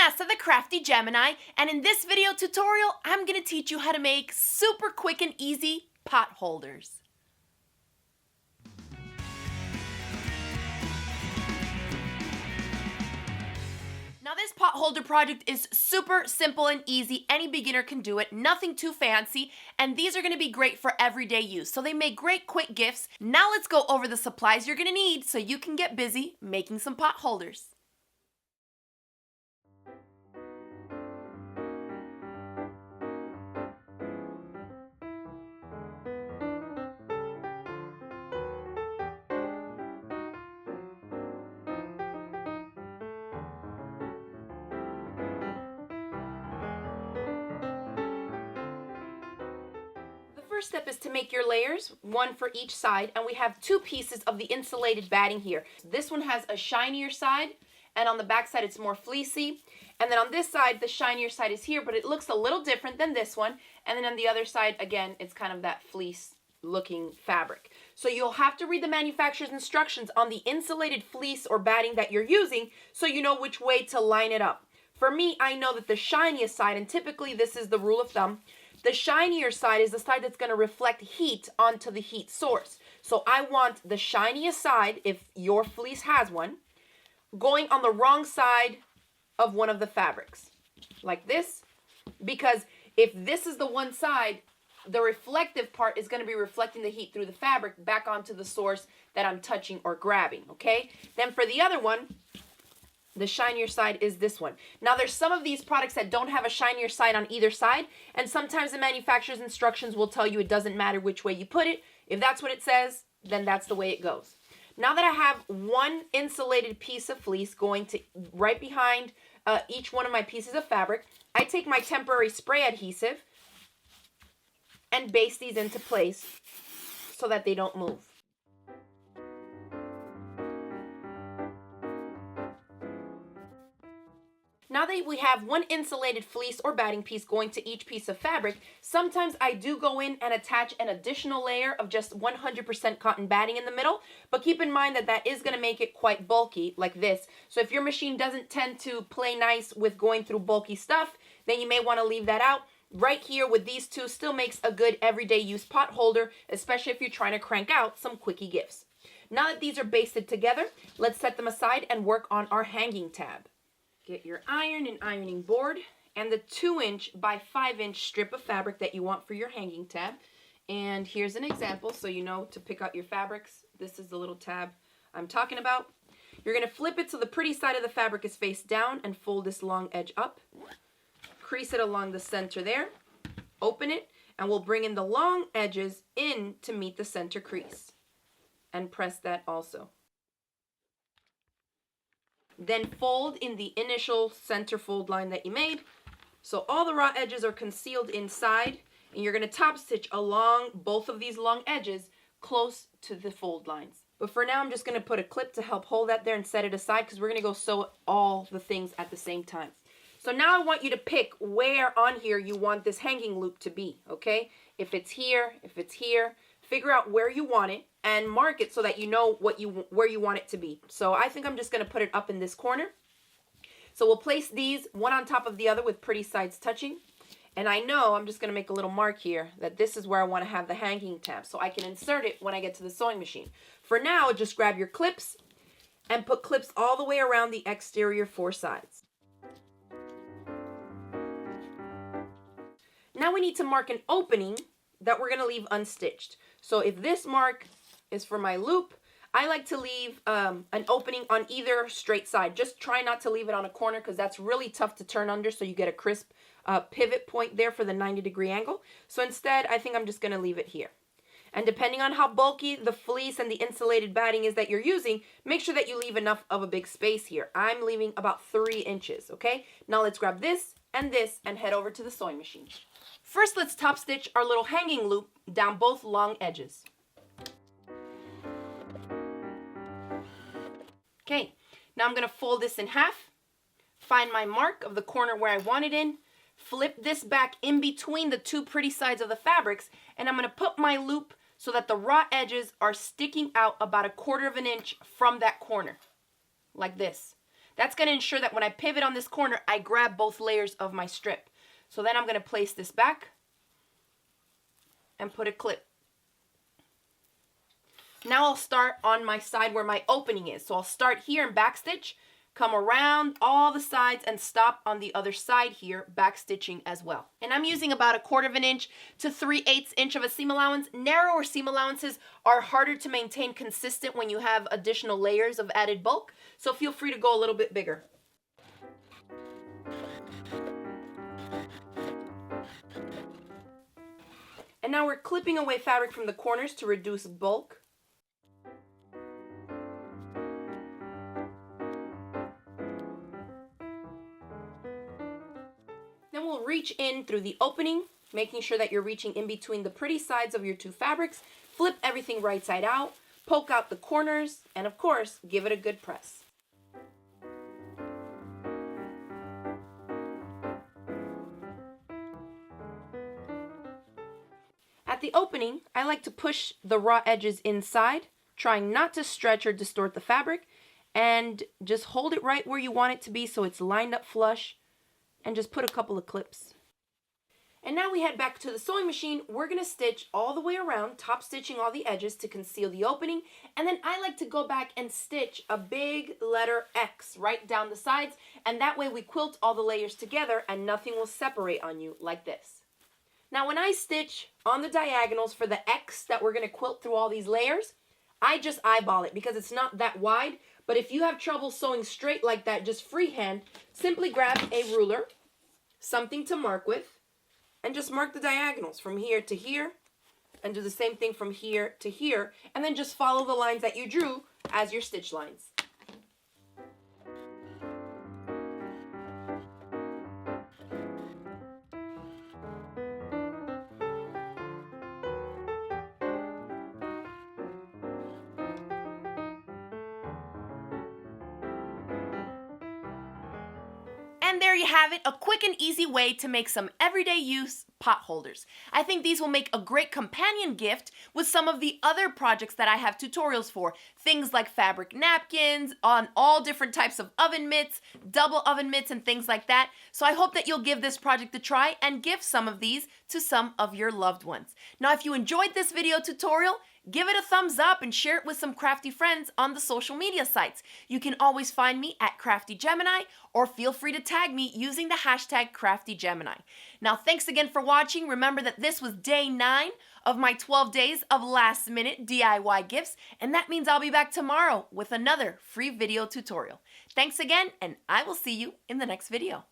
Vanessa the Crafty Gemini, and in this video tutorial, I'm going to teach you how to make super quick and easy pot holders. Now this pot holder project is super simple and easy. Any beginner can do it, nothing too fancy, and these are going to be great for everyday use. So they make great quick gifts. Now let's go over the supplies you're going to need so you can get busy making some pot holders. First step is to make your layers, one for each side, and we have two pieces of the insulated batting here. This one has a shinier side, and on the back side it's more fleecy, and then on this side the shinier side is here, but it looks a little different than this one, and then on the other side again it's kind of that fleece looking fabric. So you'll have to read the manufacturer's instructions on the insulated fleece or batting that you're using so you know which way to line it up. For me, I know that the shiniest side, and typically this is the rule of thumb, the shinier side is the side that's going to reflect heat onto the heat source. So I want the shiniest side, if your fleece has one, going on the wrong side of one of the fabrics, like this, because if this is the one side, the reflective part is going to be reflecting the heat through the fabric back onto the source that I'm touching or grabbing, okay? Then for the other one, the shinier side is this one. Now there's some of these products that don't have a shinier side on either side, and sometimes the manufacturer's instructions will tell you it doesn't matter which way you put it. If that's what it says, then that's the way it goes. Now that I have one insulated piece of fleece going to right behind each one of my pieces of fabric, I take my temporary spray adhesive and baste these into place so that they don't move. Now that we have one insulated fleece or batting piece going to each piece of fabric, sometimes I do go in and attach an additional layer of just 100% cotton batting in the middle, but keep in mind that that is going to make it quite bulky like this. So if your machine doesn't tend to play nice with going through bulky stuff, then you may want to leave that out. Right here with these two still makes a good everyday use pot holder, especially if you're trying to crank out some quickie gifts. Now that these are basted together, let's set them aside and work on our hanging tab. Get your iron and ironing board and the 2" by 5" strip of fabric that you want for your hanging tab. And here's an example so you know to pick out your fabrics. This is the little tab I'm talking about. You're going to flip it so the pretty side of the fabric is face down and fold this long edge up. Crease it along the center there. Open it, and we'll bring in the long edges in to meet the center crease. And press that also. Then fold in the initial center fold line that you made. So all the raw edges are concealed inside, and you're going to top stitch along both of these long edges close to the fold lines. But for now, I'm just going to put a clip to help hold that there and set it aside because we're going to go sew all the things at the same time. So now I want you to pick where on here you want this hanging loop to be, okay? If it's here, figure out where you want it and mark it so that you know where you want it to be. So I think I'm just going to put it up in this corner. So we'll place these one on top of the other with pretty sides touching. And I know I'm just going to make a little mark here that this is where I want to have the hanging tab so I can insert it when I get to the sewing machine. For now, just grab your clips and put clips all the way around the exterior 4 sides. Now we need to mark an opening that we're going to leave unstitched. So if this mark is for my loop, I like to leave an opening on either straight side. Just try not to leave it on a corner because that's really tough to turn under so you get a crisp pivot point there for the 90-degree angle. So instead, I think I'm just going to leave it here. And depending on how bulky the fleece and the insulated batting is that you're using, make sure that you leave enough of a big space here. I'm leaving about 3 inches, okay? Now let's grab this and head over to the sewing machine. First, let's top stitch our little hanging loop down both long edges. Okay, now I'm going to fold this in half, find my mark of the corner where I want it in, flip this back in between the 2 pretty sides of the fabrics, and I'm going to put my loop so that the raw edges are sticking out about 1/4 inch from that corner, like this. That's going to ensure that when I pivot on this corner, I grab both layers of my strip. So then I'm going to place this back and put a clip. Now I'll start on my side where my opening is. So I'll start here and backstitch, come around all the sides and stop on the other side here, backstitching as well. And I'm using about 1/4 inch to 3/8 inch of a seam allowance. Narrower seam allowances are harder to maintain consistent when you have additional layers of added bulk, so feel free to go a little bit bigger. And now we're clipping away fabric from the corners to reduce bulk. Then we'll reach in through the opening, making sure that you're reaching in between the pretty sides of your two fabrics. Flip everything right side out, poke out the corners, and of course, give it a good press. At the opening, I like to push the raw edges inside, trying not to stretch or distort the fabric, and just hold it right where you want it to be so it's lined up flush, and just put a couple of clips. And now we head back to the sewing machine. We're going to stitch all the way around, top stitching all the edges to conceal the opening, and then I like to go back and stitch a big letter X right down the sides, and that way we quilt all the layers together and nothing will separate on you like this. Now when I stitch on the diagonals for the X that we're going to quilt through all these layers, I just eyeball it because it's not that wide. But if you have trouble sewing straight like that, just freehand, simply grab a ruler, something to mark with, and just mark the diagonals from here to here, and do the same thing from here to here, and then just follow the lines that you drew as your stitch lines. And there you have it, a quick and easy way to make some everyday use pot holders. I think these will make a great companion gift with some of the other projects that I have tutorials for. Things like fabric napkins, on all different types of oven mitts, double oven mitts, and things like that. So I hope that you'll give this project a try and give some of these to some of your loved ones. Now, if you enjoyed this video tutorial, give it a thumbs up and share it with some crafty friends on the social media sites. You can always find me at Crafty Gemini, or feel free to tag me using the hashtag Crafty Gemini. Now, thanks again for watching. Remember that this was day 9 of my 12 days of last-minute DIY gifts, and that means I'll be back tomorrow with another free video tutorial. Thanks again, and I will see you in the next video.